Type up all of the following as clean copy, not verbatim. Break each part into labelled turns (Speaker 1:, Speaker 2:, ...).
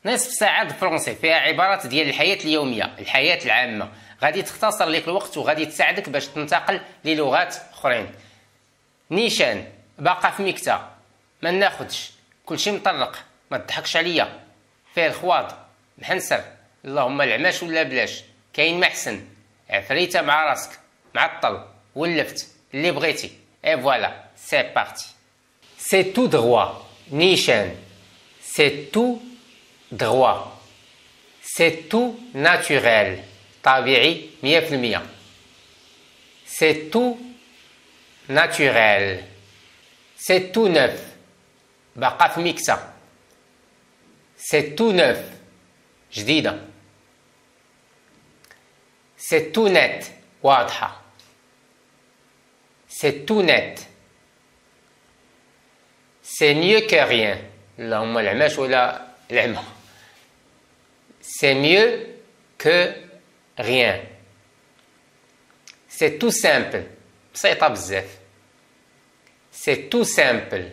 Speaker 1: نصف ساعة فرونسي فيها عبارات ديال الحياة اليومية، الحياة العامة، غادي تختصر لك الوقت وغادي تساعدك باش تنتقل للغات أخرين. نيشان باقا في مكتا، ما ناخدش، كلشي مطرق، ما تضحكش عليا، فيه الخواض، محنسر، اللهم العماش ولا بلاش، كاين محسن، عفريته مع راسك، معطل، ولفت، اللي بغيتي، اي فوالا، سي بارتي. سي تو دروا، نيشان، سي تو دروا، سي تو ناتوريل، طبيعي 100%. سي تو ناتوريل، سي تو نوف، باقا في ميكسا، سي تو نوف، جديدة. سي تو نت، واضحة. سي تو نت. سي ميو كو ريان، اللهم العماش ولا العمى. سي ميو كو ريان. سي تو سامبل، بسيطة بزاف. سي تو سامبل.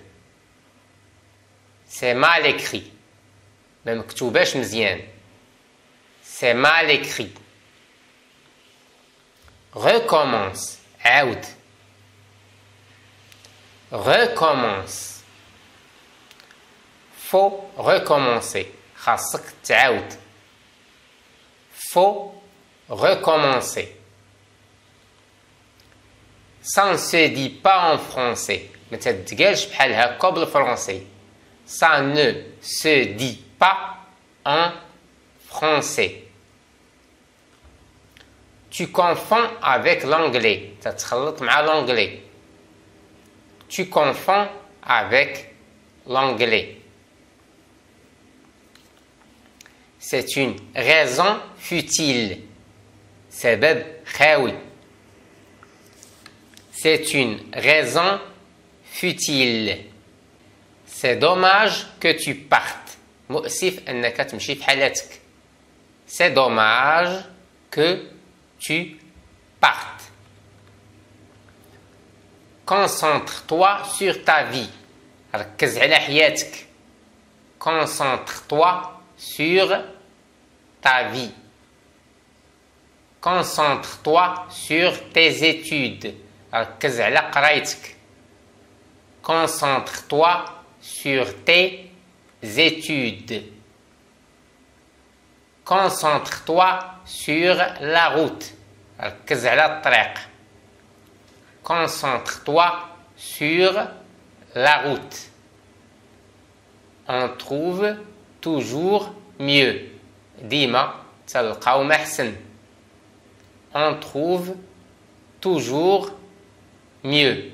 Speaker 1: سي مال écrit، ما مكتوباش مزيان. سي مال écrit. recommence، عاود. recommence. faut recommencer، خاصك تعاود. faut recommencer. Ça ne se dit pas en français، ما تتقالش بحال هكا بالفرنسي. Ça ne se dit pas en français. Tu confonds avec l'anglais، تتخلط مع l'anglais. Tu confonds avec l'anglais. C'est une raison futile، سبب خاوي. C'est une raison futile. C'est dommage que tu partes، مؤسف أنك تمشي في حالتك. C'est dommage que tu partes. Concentre-toi sur ta vie، ركز على حياتك. Concentre-toi sur ta vie. Concentre-toi sur tes études، ركز على قرايتك. Concentre-toi sur tes études. Concentre-toi sur la route، ركز على الطريق. Concentre-toi sur la route. On trouve toujours mieux، ديما تلقاو محسن. On trouve toujours mieux.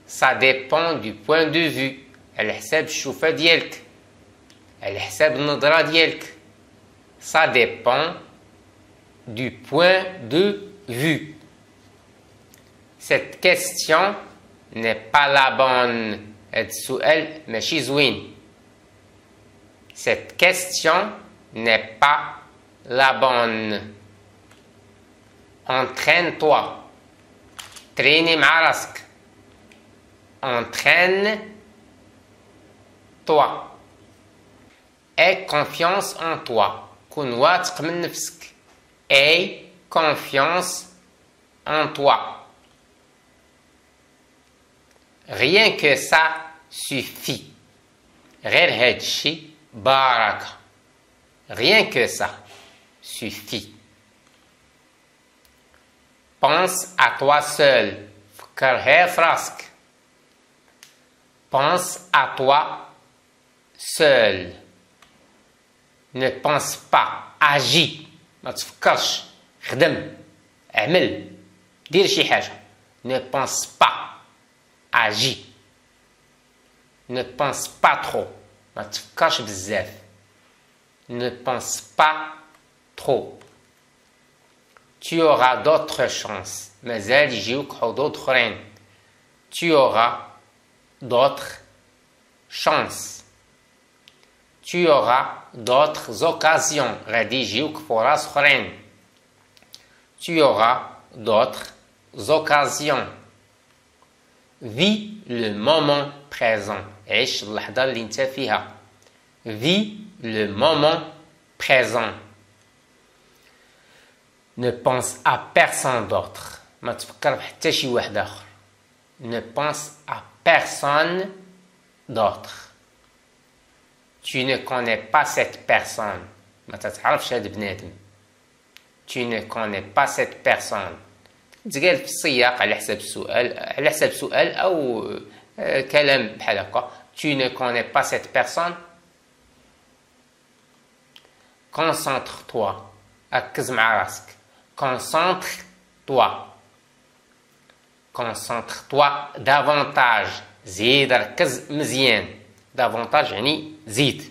Speaker 1: Ça dépend du point de vue، على حساب الشوفة ديالك، على حساب النظرة ديالك. Ça dépend du point de vue. Cette question n'est pas la bonne، هاد السؤال ماشي زوين. Cette question n'est pas la bonne. Entraîne-toi، تريني مع راسك. Entraîne-toi. Aie confiance en toi، كن واثق من نفسك. Aie confiance en toi. Rien que ça suffit، غير هادشي بركة. Rien que ça suffit. Pense à toi seul، فكر غير في راسك. Pense à toi seul. Ne pense pas، agis، ما تفكرش، خدم، اعمل، دير شي حاجة. Ne pense pas، agis. Ne pense pas trop، ما تفكرش بزاف. Ne pense pas trop. Tu auras d'autres chances، مازال يجيوك حظوظ أخرين. Tu auras d'autres chances. Tu auras d'autres occasions، غادي يجيوك فرص أخرين. Tu auras d'autres occasions. Vis le moment présent، عيش اللحظة اللي انت فيها. vis le moment présent. Ne pense à personne d'autre. ما تفكر بحتى شي واحد آخر. Ne pense à personne d'autre. Tu ne connais pas cette personne. ما تتعرفش هاد بنادم. Tu ne connais pas cette personne. تقال في السياق على حساب سؤال أو كلام بحال هكا. Tu ne connais pas cette personne. Concentre-toi. ركز مع راسك. Concentre-toi. Concentre-toi davantage. زيد ركز مزيان. Davantage يعني زيد.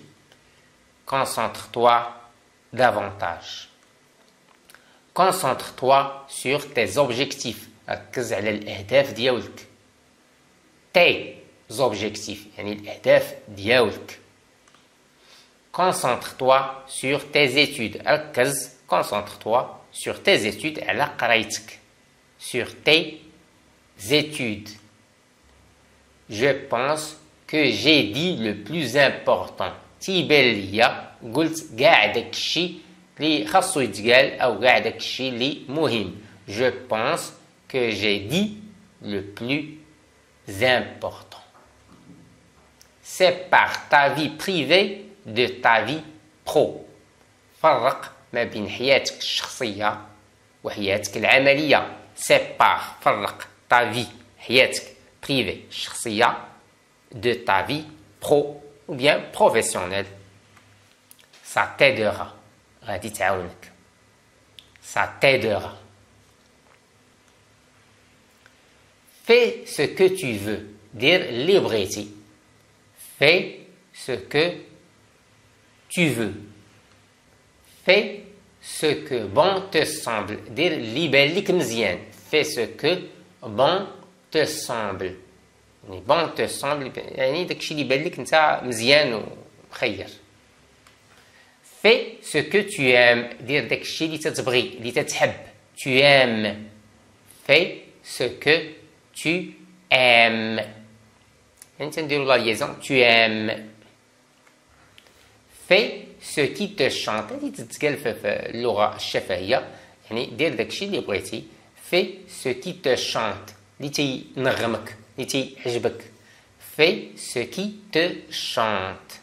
Speaker 1: Concentre-toi davantage. Concentre-toi sur tes objectifs. ركز على الأهداف ديالك. Tes objectifs يعني الأهداف ديالك. Concentre-toi sur tes études. ركز. Concentre-toi sur tes études على قرايتك. Sur tes études. Je pense que j'ai dit le plus important. تيبان ليا قلت كاع داكشي اللي خاصو يتقال او كاع داكشي اللي مهم. Je pense que j'ai dit le plus important. Sépare ta vie privée de ta vie pro. فرق ما بين حياتك الشخصية وحياتك العملية. Sépare فرق ta vie حياتك privée الشخصية de ta vie pro ou bien professionnelle. Ça t'aidera. غادي تعاونك. Ça t'aidera. Fais ce que tu veux. دير اللي بغيتي. Fais ce que tu veux. Fais ce que bon te semble. دير اللي بان لك مزيان. Fais ce que bon te semble. يعني bon te semble يعني داكشي اللي بان لك انت مزيان ومخير. Fais ce que tu aimes. دير داكشي اللي تتبغي اللي تتحب. Tu aimes. Fais ce que tu aimes. يعني تنديرو لا ليزون. Tu aimes. Fais ce qui te chante. هادي تتقال في اللغة الشفهية. يعني دير داكشي اللي بغيتي. Fais ce qui te chante. اللي تينغمك. اللي تيعجبك. Fais ce qui te chante.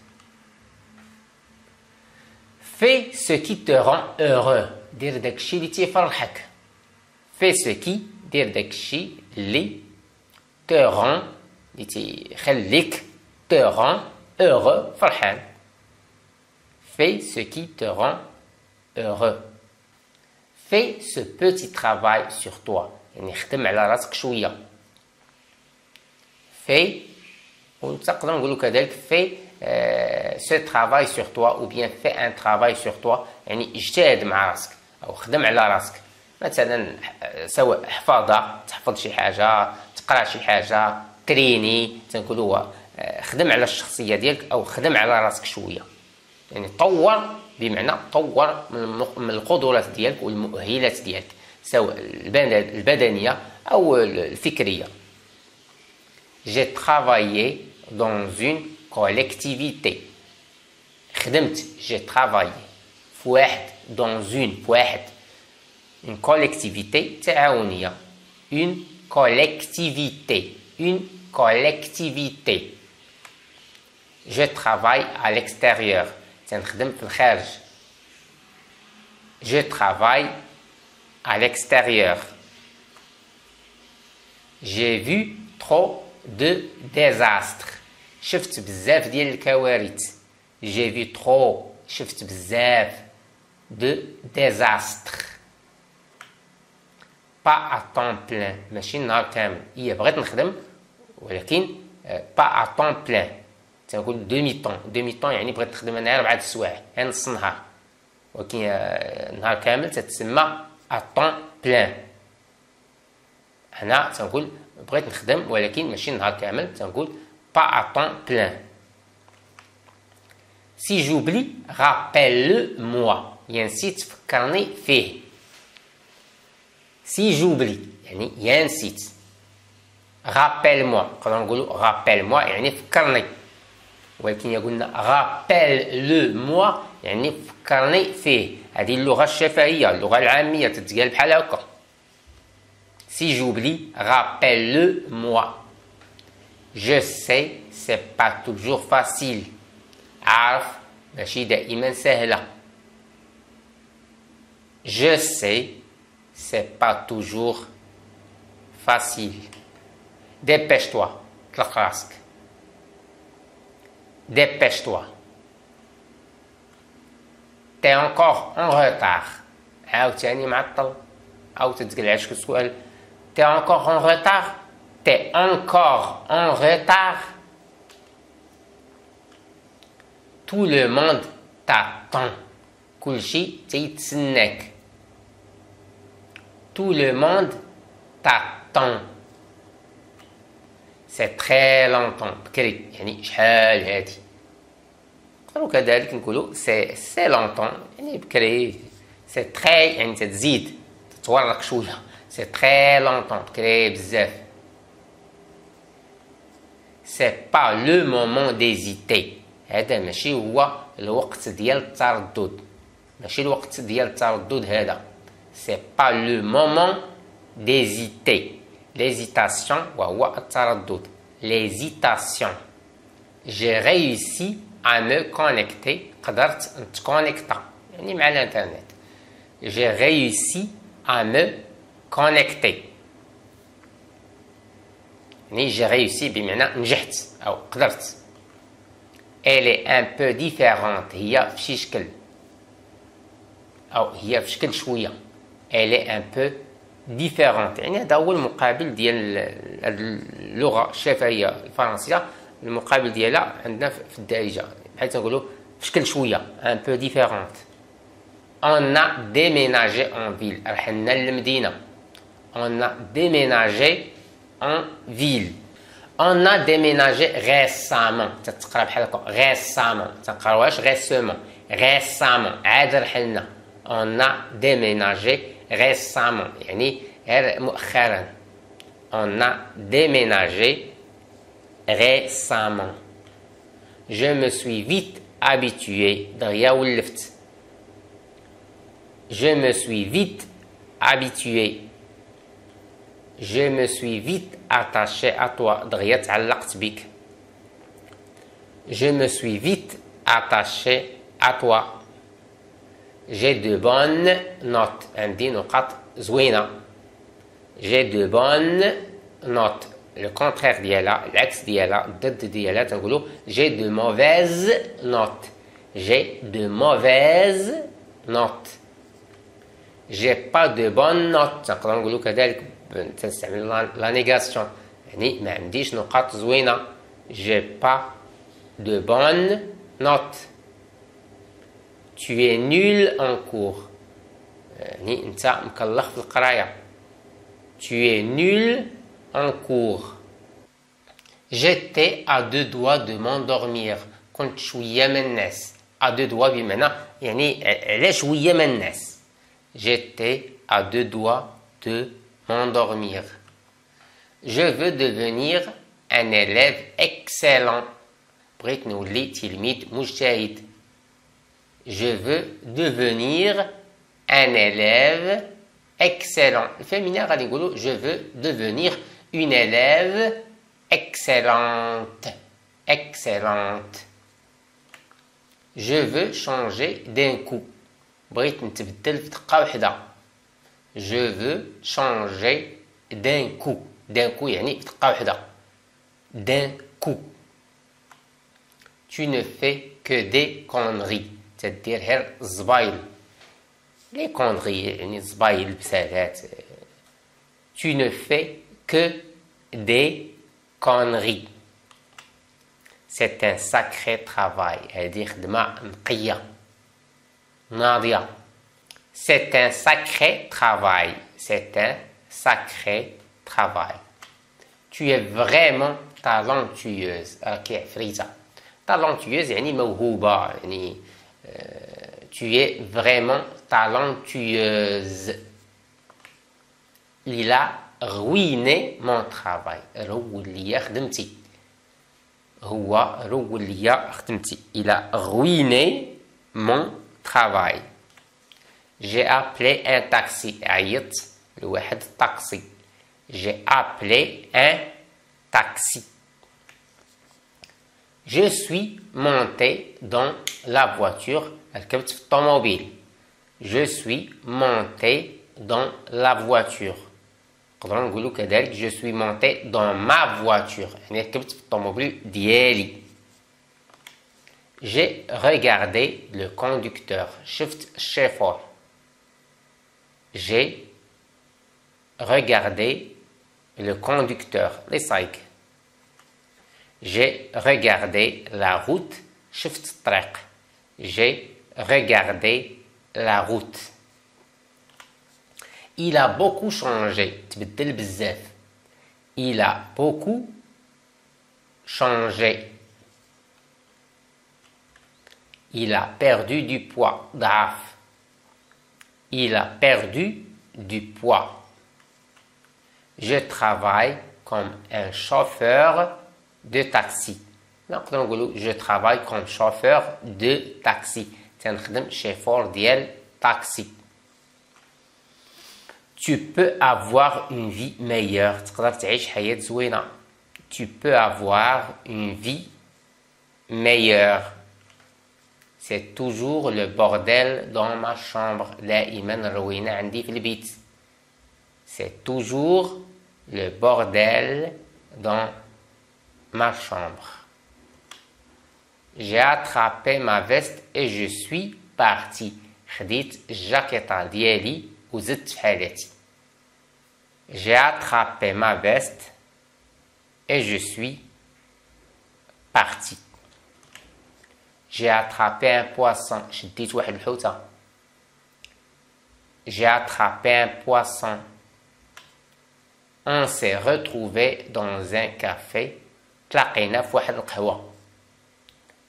Speaker 1: Fais ce qui te rend heureux. دير داكشي اللي تيفرحك. Fais ce qui. دير داكشي اللي te rend. اللي تيخليك. Te rend heureux. فرحان. Fais ce qui te rend heureux. Fais ce petit travail sur toi. يعني خدم على راسك شوية. Fais ونقدر نقولوا كذلك fais ce travail sur toi ou bien fais un travail sur toi. يعني اجتهد مع راسك أو خدم على راسك. مثلا سواء حفاظة تحفظ شي حاجة تقرأ شي حاجة تريني تنقولوا خدم على الشخصية ديالك أو خدم على راسك شوية. يعني طور بمعنى طور من القدرات ديالك والمؤهلات ديالك سواء البدنية أو الفكرية. J'ai travaillé dans une collectivité. خدمت. J'ai travaillé. في واحد. Dans une. في واحد. Une collectivité تعاونية. Une collectivité. Une collectivité. Je travaille à l'extérieur. تنخدم في الخارج. Je travaille à l'extérieur. J'ai vu trop de désastres. شفت بزاف ديال الكوارث. J'ai vu trop. شفت بزاف de désastres. Pas à temps plein. ماشي نهار كامل. هي بغيت نخدم ولكن pas à temps plein. تنقول دومي طون. دومي طون يعني بغيت نخدم انا 4 سوايع يعني نص نهار. ولكن نهار كامل تتسمى à temps plein. هنا تنقول بغيت نخدم ولكن ماشي نهار كامل تنقول pas à temps plein. Si j'oublie, rappelle-le-moi. يعني نسيت فكرني فيه. Si j'oublie يعني يا نسيت. Rappelle-moi. نقدروا نقولوا rappelle-moi يعني فكرني. ولكن قلنا غابيل لو موا يعني فكرني فيه. هذه اللغة الشفهية، اللغة العامية تتقال بحال هكا. Si j'oublie, rappelle-le-moi. Je sais, c'est pas toujours facile. عارف ماشي دائما سهلة. Je sais, c'est pas toujours facile. Dépêche-toi, طلق راسك. Dépêche-toi. T'es encore en retard. عاوتاني معطل. أو تتقال على شكل سؤال. T'es encore en retard. T'es encore en retard. Tout le monde t'attend. كلشي تيتسناك. Tout le monde t'attend. C'est très longtemps. بكري يعني شحال هادي. نقدروا كذلك نقولوا سي لونطون يعني بكري. سي تري يعني تزيد تتورق شويه. سي تري لونطون بكري بزاف. C'est pas le moment d'hésiter. هذا ماشي هو الوقت ديال التردد. ماشي الوقت ديال التردد هذا. C'est pas le moment d'hésiter. L'hésitation وهو التردد. L'hésitation. J'ai réussi à me connecter. قدرت نتكونيكتا يعني مع الانترنت. J'ai réussi à me connecter. يعني j'ai réussi بمعنى نجحت أو قدرت. Elle est un peu différente. هي في شي شكل أو هي في شكل شوية. Elle est un peu différente. يعني هذا هو المقابل ديال اللغة الشفهية الفرنسية. المقابل ديالها عندنا في الدارجة بحيث تنقولوا في شكل شوية un peu différente. On a déménagé en ville. رحلنا للمدينة. On a déménagé en ville. On a déménagé récemment. تتقرا بحال هكا récemment. تنقراوهاش récemment. récemment عاد رحلنا. On a déménagé récemment يعني غير مؤخرا. On a déménagé récemment. Je me suis vite habitué. دغيا ولفت. Je me suis vite habitué. Je me suis vite attaché à toi. دغيا تعلقت بك. Je me suis vite attaché à toi. J'ai de bonnes notes. عندي نقاط زوينة. J'ai de bonnes notes. Le contraire ديالها العكس ديالها الضد ديالها تنقولوا j'ai de mauvaises notes. J'ai de mauvaises notes. J'ai pas de bonnes notes. نقدروا نقولوا كذلك تنستعمل لا نيغاسيون يعني ما عنديش نقاط زوينة. J'ai pas de bonnes notes. Tu es nul en cours. يعني انت مكلخ في القراية. Tu es nul en cours. J'étais à deux doigts de m'endormir. كنت شوية من الناس. à deux doigts بمعنى يعني على شوية من الناس. J'étais à deux doigts de m'endormir. Je veux devenir un élève excellent. بغيت نولي تلميذ مجتهد. Je veux devenir un élève excellent. الفيمينين غادي نقولوا je veux devenir une élève excellente. Excellente. Je veux changer d'un coup. بغيت نتبدل في دقة واحدة. Je veux changer d'un coup. D'un coup يعني في دقة واحدة. D'un coup. Tu ne fais que des conneries. تدير غير الزبايل. Les conneries يعني الزبايل البسالات. Tu ne fais que des conneries. C'est un sacré travail. هذه خدمة نقية ناضية. C'est un sacré travail. C'est un sacré travail. Tu es vraiment talentueuse. راكي عفريتة. talentueuse يعني موهوبة يعني tu es vraiment talentueuse. Il a ruiné mon travail. رول لي خدمتي. هو رول ليا خدمتي. Il a ruiné mon travail. J'ai appelé un taxi. عيطت لواحد الطاكسي. J'ai appelé un taxi. Je suis monté dans la voiture. ركبت في الطوموبيل. Je suis monté dans la voiture. نقدروا نقولوا كذلك je suis monté dans ma voiture. يعني ركبت في الطوموبيل ديالي. J'ai regardé le conducteur. شفت الشيفور. J'ai regardé le conducteur. les سايق. J'ai regardé la route. شفت الطريق. J'ai regardé la route. Il a beaucoup changé. تبدل بزاف. Il a beaucoup changé. Il a perdu du poids. ضعف. Il a perdu du poids. Je travaille comme un chauffeur de taxi. نقدر نقولوا je travaille comme chauffeur de taxi. تنخدم شيفور ديال taxi. Tu peux avoir une vie meilleure. تقدر تعيش حياة زوينة. Tu peux avoir une vie meilleure. C'est toujours le bordel dans ma chambre. دائما الروينة عندي في البيت. C'est toujours le bordel dans ma chambre. J'ai attrapé ma veste et je suis parti. خديت الجاكيطة ديالي وزدت في حالتي. J'ai attrapé ma veste et je suis parti. J'ai attrapé un poisson. شديت واحد الحوتة. J'ai attrapé un poisson. On s'est retrouvé dans un café. تلاقينا في واحد القهوة.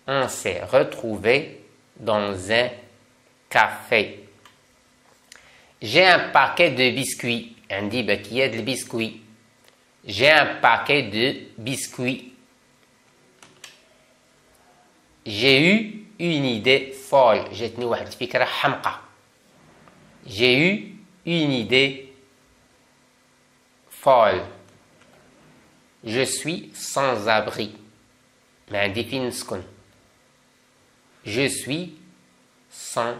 Speaker 1: On s'est retrouvé dans un café. J'ai un paquet de biscuits. عندي باكية د البسكوي. J'ai un paquet de biscuits. J'ai eu une idée folle. جاتني واحد الفكرة حمقى. J'ai eu une idée folle. Je suis sans abri. ما عندي فين نسكن. Je suis sans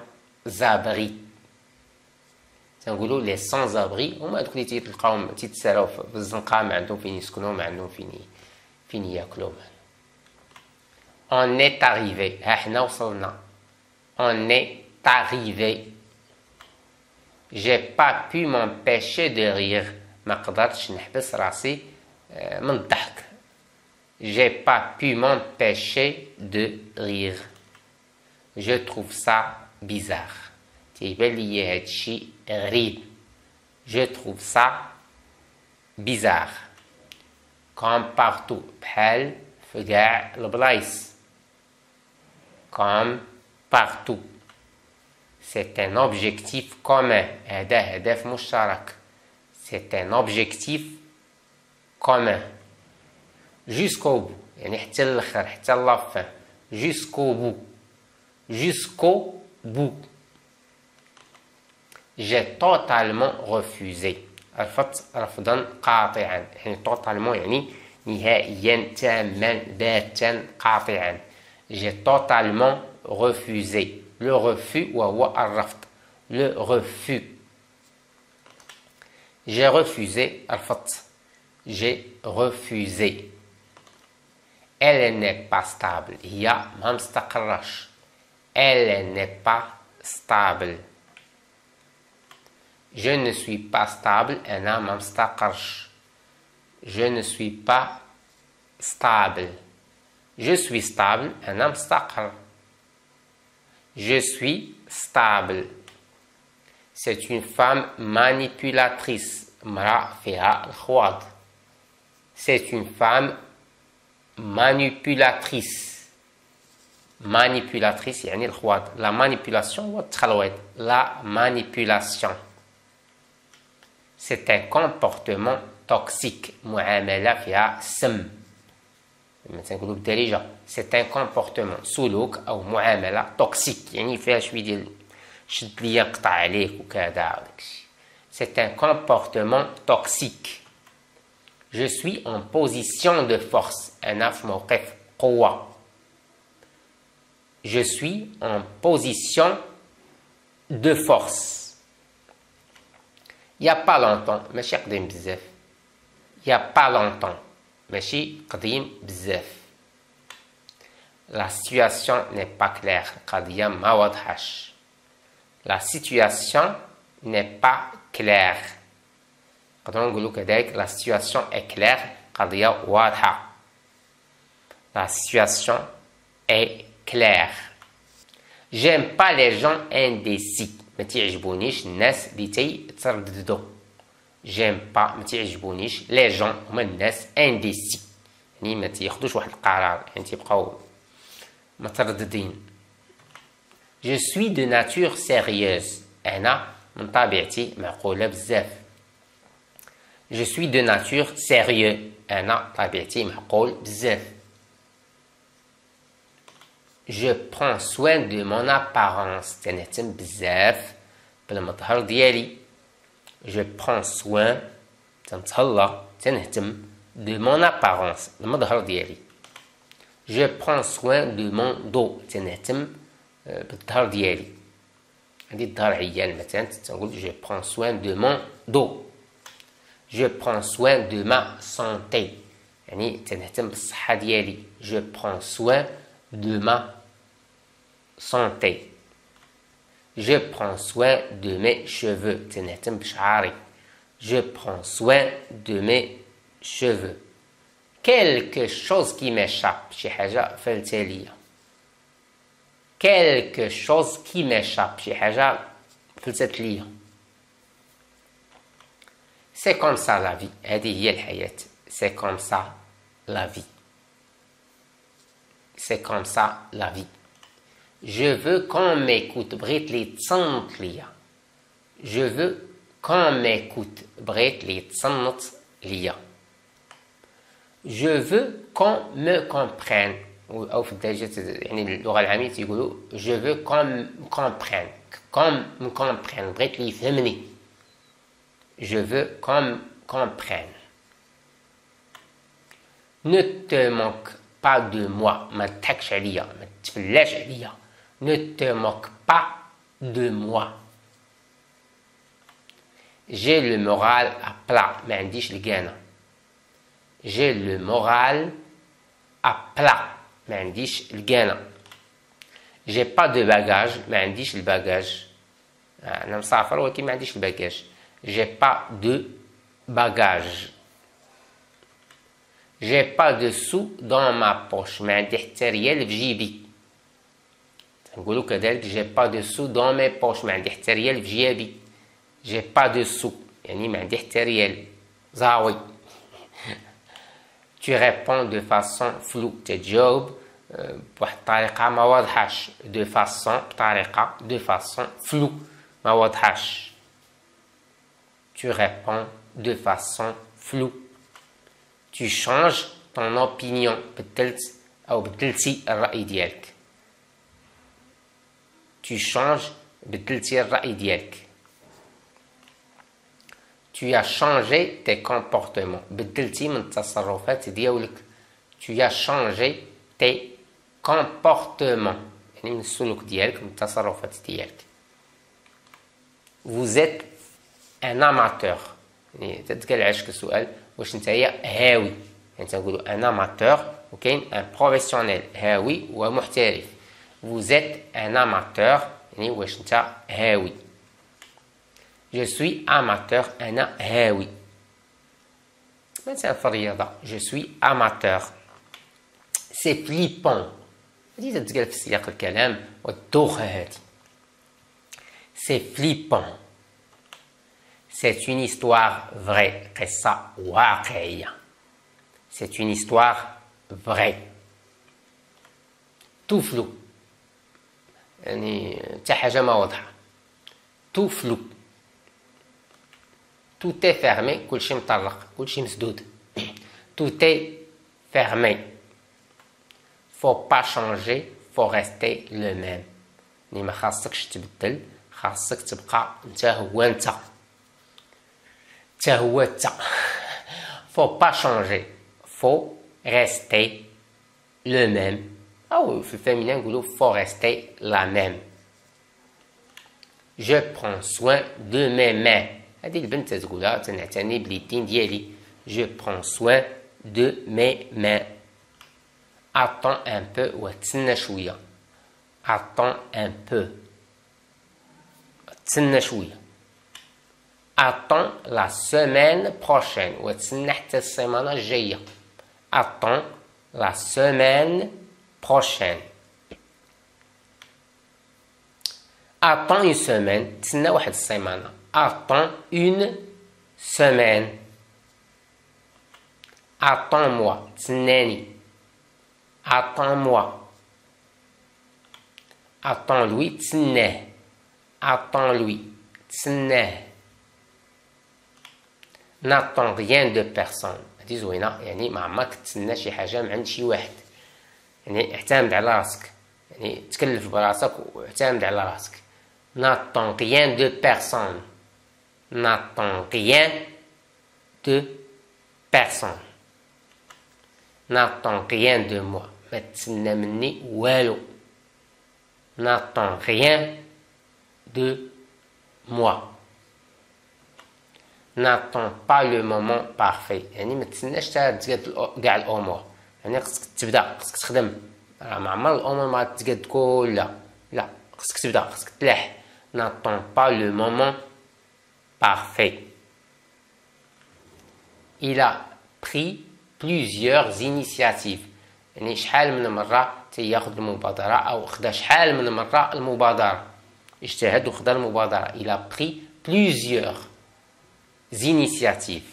Speaker 1: abri. تنقولوا لي sans abri هما دوك اللي تلقاهم تيتساراو في الزنقة ما عندهم فين يسكنوا ما عندهم فين ياكلوا. On est arrivé. ها حنا وصلنا. On est arrivé. J'ai pas pu m'empêcher de rire. ما قدرتش نحبس راسي من الضحك. J'ai pas pu m'empêcher de rire. Je trouve ça bizarre. تيبان لي هاد الشيء غريب. Je trouve ça bizarre. Comme partout. بحال في كاع البلايص. Comme partout. C'est un objectif commun. هذا هدف مشترك. C'est un objectif commun. Jusqu'au bout. يعني حتى الاخر حتى لافان. Jusqu'au bout. Jusqu'au bout. J'ai totalement refusé. رفضت رفضا قاطعا. يعني totalement يعني نهائيا تاما باتا قاطعا. J'ai totalement refusé. Le refus وهو الرفض. Le refus. J'ai refusé. رفضت. J'ai refusé. Elle n'est pas stable. هي ما مستقرش. Elle n'est pas stable. Je ne suis pas stable. أنا ما مستقرش. Je ne suis pas stable. Je suis stable. أنا مستقر. Je suis stable. C'est une femme manipulatrice. امرأة فيها الخواض. C'est une femme manipulatrice. Manipulatrice يعني الخواض. La manipulation هو التخلويط. La manipulation. C'est un comportement toxique. معاملة فيها سم. مثلا نقولوا بالدارجه سي ان كومبورتمون سلوك او معامله توكسيك يعني فيها شويه ديال شد ليا قطع عليك وكذا وداكشي. سي ان كومبورتمون توكسيك. Je suis en position de force. أنا في موقف قوة. Je suis en position de force. Il y a pas longtemps ماشي قديم بزاف. Il y a pas longtemps ماشي قديم بزاف. La situation n'est pas claire. القضية ما واضحاش. La situation n'est pas claire. نقدروا نقولوا كذلك la situation est claire. قضية واضحة. La situation est claire. J'aime pas les gens indécis. ما تيعجبونيش الناس اللي تيترددوا. J'aime pas ما تيعجبونيش les gens هما الناس indécis يعني ما تياخدوش واحد القرار يعني تيبقاو مترددين. Je suis de nature sérieuse. أنا من طبيعتي معقولة بزاف. Je suis de nature sérieux. أنا طبيعتي معقول بزاف. Je prends soin de mon apparence. تنهتم بزاف بالمظهر ديالي. Je prends soin تنتهلا تنهتم de mon apparence المظهر ديالي. Je prends soin de mon dos. تنهتم بالظهر ديالي. عندي الظهر عيان مثلا تنقول je prends soin de mon dos. Je prends soin de ma santé. يعني تنهتم بالصحة ديالي. Je prends soin de ma santé. Je prends soin de mes cheveux. تنهتم بشعري. Je prends soin de mes cheveux. Quelque chose qui m'échappe. شي حاجة فلتة ليا. Quelque chose qui m'échappe. شي حاجة فلتت ليا. C'est comme ça la vie. هذه هي الحياة. C'est comme ça la vie. C'est comme ça la vie. Je veux qu'on m'écoute. بغيت لي تصنت ليا. Je veux qu'on m'écoute. بغيت لي تصنت ليا. Je veux qu'on me comprenne. أو في الدارجة يعني اللغة العامية تيقولوا je veux qu'on me comprenne. qu'on me comprenne. بغيت لي يفهمني. Je veux qu'on me comprenne. Ne te moque pas de moi. ما تضحكش عليا. ما تفلاش عليا. Ne te moque pas de moi. J'ai le moral à plat. ما عنديش القانة. J'ai le moral à plat. ما عنديش القانة. J'ai pas de bagage. ما عنديش الباجاج. أنا مسافر ولكن ما عنديش الباجاج. J'ai pas de bagage. J'ai pas de sous dans ma poche. ما عندي حتى ريال في جيبي. نقولوا كذلك j'ai pas de sous dans mes poches. ما عندي حتى ريال في جيبي. J'ai pas de sous يعني ما عندي حتى ريال. زاوي. Tu réponds de façon floue. تجاوب بواحد الطريقة ما واضحاش. De façon بطريقة de façon floue ما واضحاش. Tu réponds de façon floue. Tu changes ton opinion. بدلت أو بدلتي الرأي ديالك. Tu changes بدلتي الرأي ديالك. Tu as changé tes comportements. بدلتي من التصرفات ديالك. Tu as changé tes comportements. يعني من السلوك ديالك من التصرفات ديالك. Vous êtes un amateur. يعني تتقال عشك السؤال واش نتايا هاوي. يعني تنقولوا ان amateur وكاين ان professionnel هاوي ومحترف. Vous êtes un amateur يعني واش نتا هاوي. Je suis amateur. أنا هاوي. مثلا في الرياضة je suis amateur. C'est flippant. هذه تتقال في سياق الكلام والدوخة هذه. C'est flippant. C'est une histoire vraie. قصة واقعية. C'est une histoire vraie. Tout flou. يعني حتى حاجة ما واضحة. Tout flou. Tout est fermé. كلشي مطلق. كلشي مسدود. Tout est fermé. faut pas changer faut rester le même يعني ما خاصكش تبدل خاصك تبقى انت هو انت faut pas changer faut rester le même ou في الفيمينين نقولوا faut rester la même je prends soin de mes mains هذه البنت تقولها تنعتني باليدين ديالي je prends soin de mes mains attends un peu وتسنى شويه attends un peu تسنى شويه attends la semaine prochaine وتسنى حتى السيمانه الجايه attends la semaine prochaine attends une semaine تسنى واحد السيمانه attends une semaine attends-moi تسناني attends-moi attends-lui تسناه attends-lui تسناه n'attends rien de personne هذه زوينه يعني ما عمرك تسنى شي حاجه من عند شي واحد يعني اعتمد على راسك يعني تكلف براسك واعتمد على راسك n'attends rien de personne n'attends rien de personne n'attends rien de moi ما تسنى مني والو n'attends rien de moi n'attends pas le moment parfait يعني ما تسناش تقاد كاع الامور يعني خصك تبدا خصك تخدم ما عمر الامور ما تقاد كلها لا خصك تبدا خصك تلاح n'attends pas le moment parfait il a pris plusieurs initiatives يعني شحال من مرة تياخد المبادرة أو خدا شحال من مرة المبادرة اجتهد وخدا المبادرة il a pris plusieurs initiatives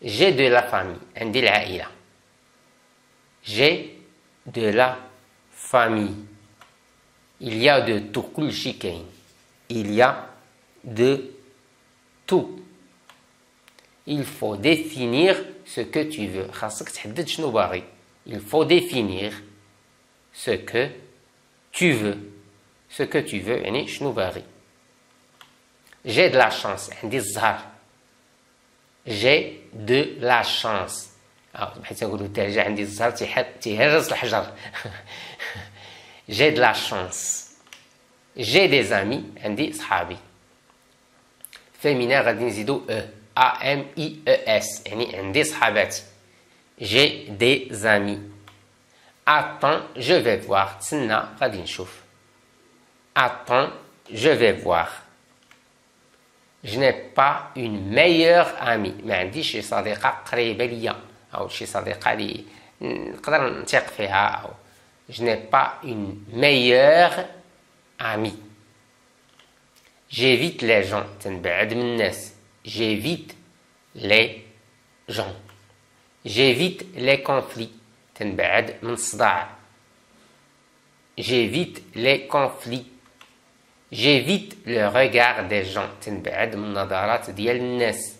Speaker 1: j'ai de la famille عندي العائلة j'ai de la famille il y a de tout كل شي كاين il y a de tout il faut définir ce que tu veux خاصك تحدد شنو باغي il faut définir ce que tu veux يعني شنو باغي j'ai de la chance عندي الزهر j'ai de la chance بحيث نقولوا الدرجة عندي الزهر تيهرس الحجر j'ai de la chance j'ai des amis عندي صحابي féminin غادي نزيدو A-M-I-E-S يعني عندي صحاباتي j'ai des amis attends je vais voir تسنى غادي نشوف attends je vais voir je n'ai pas une meilleure amie ما عنديش شي صديقة قريبة ليا أو شي صديقة لي نقدر نثق فيها أو je n'ai pas une meilleure amie j'évite les gens تنبعد من الناس j'évite les gens j'évite les conflits تنبعد من الصداع j'évite les conflits j'évite le regard des gens تنبعد من النظرات ديال الناس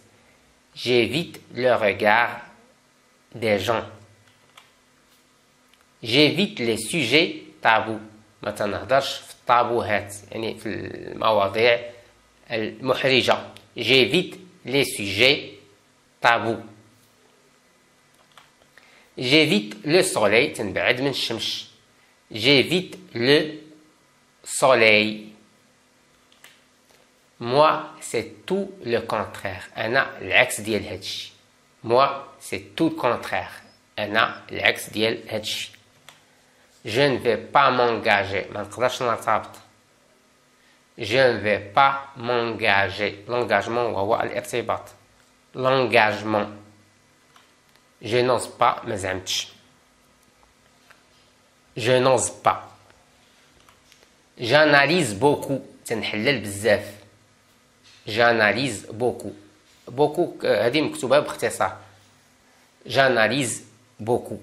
Speaker 1: j'évite le regard des gens j'évite les sujets tabous ما تنهضرش في الطابوهات يعني في المواضيع المحرجة j'évite les sujets tabous j'évite le soleil تنبعد من الشمس j'évite le soleil moi c'est tout le contraire أنا العكس ديال هادشي moi c'est tout le contraire أنا العكس ديال هادشي je ne vais pas m'engager ما نقدرش نرتبط je ne vais pas m'engager l'engagement هو الارتباط l'engagement je n'ose pas ما زعمتش je n'ose pas j'analyse beaucoup تنحلل بزاف j'analyse beaucoup هذه مكتوبة باختصار j'analyse beaucoup